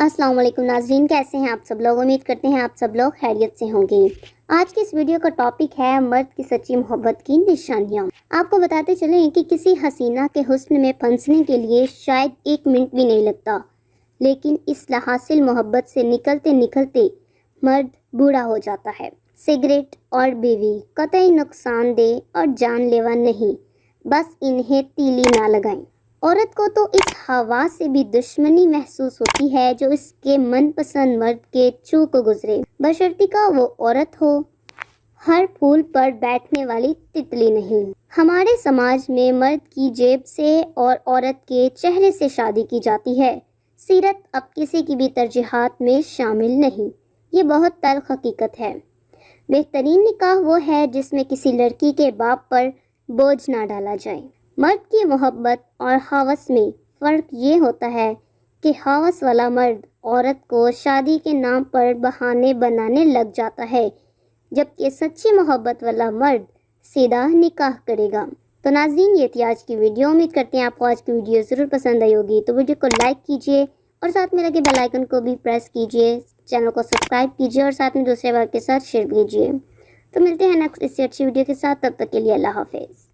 السلام علیکم ناظرین، کیسے ہیں آپ سب لوگ؟ امید کرتے ہیں آپ سب لوگ خیریت سے ہوں گے۔ آج کی اس ویڈیو کا ٹاپک ہے مرد کی سچی محبت کی نشانیاں۔ آپ کو بتاتے چلیں کہ کسی حسینہ کے حسن میں پھنسنے کے لیے شاید 1 منٹ بھی نہیں لگتا، لیکن اس حاصل محبت سے نکلتے نکلتے مرد بوڑھا ہو جاتا ہے۔ سگریٹ اور بیوی قطعی نقصان دہ اور جان لیوا نہیں، بس انہیں تیلی نہ لگائیں۔ عورت کو تو اس ہوا سے بھی دشمنی محسوس ہوتی ہے جو اس کے من پسند مرد کے چھو کو گزرے، بشرطیکہ کا وہ عورت ہو، ہر پھول پر بیٹھنے والی تتلی نہیں۔ ہمارے سماج میں مرد کی جیب سے اور عورت کے چہرے سے شادی کی جاتی ہے۔ سیرت اب کسی کی بھی ترجیحات میں شامل نہیں، یہ بہت تلخ حقیقت ہے۔ بہترین نکاح وہ ہے جس میں کسی لڑکی کے باپ پر بوجھ نہ ڈالا جائے۔ مرد کی محبت اور ہوس میں فرق یہ ہوتا ہے کہ ہوس والا مرد عورت کو شادی کے نام پر بہانے بنانے لگ جاتا ہے، جبکہ سچی محبت والا مرد سیدھا نکاح کرے گا۔ تو ناظرین، یہ تھی آج کی ویڈیو۔ امید کرتے ہیں آپ کو آج کی ویڈیو ضرور پسند آئی ہوگی، تو ویڈیو کو لائک کیجیے اور ساتھ میں لگے بیل آئیکن کو بھی پریس کیجیے، چینل کو سبسکرائب کیجیے اور ساتھ میں دوسرے بار کے ساتھ شیئر کیجیے۔ تو ملتے ہیں نیکسٹ اس سے اچھی ویڈیو کے ساتھ، تب تک کے لیے اللہ حافظ۔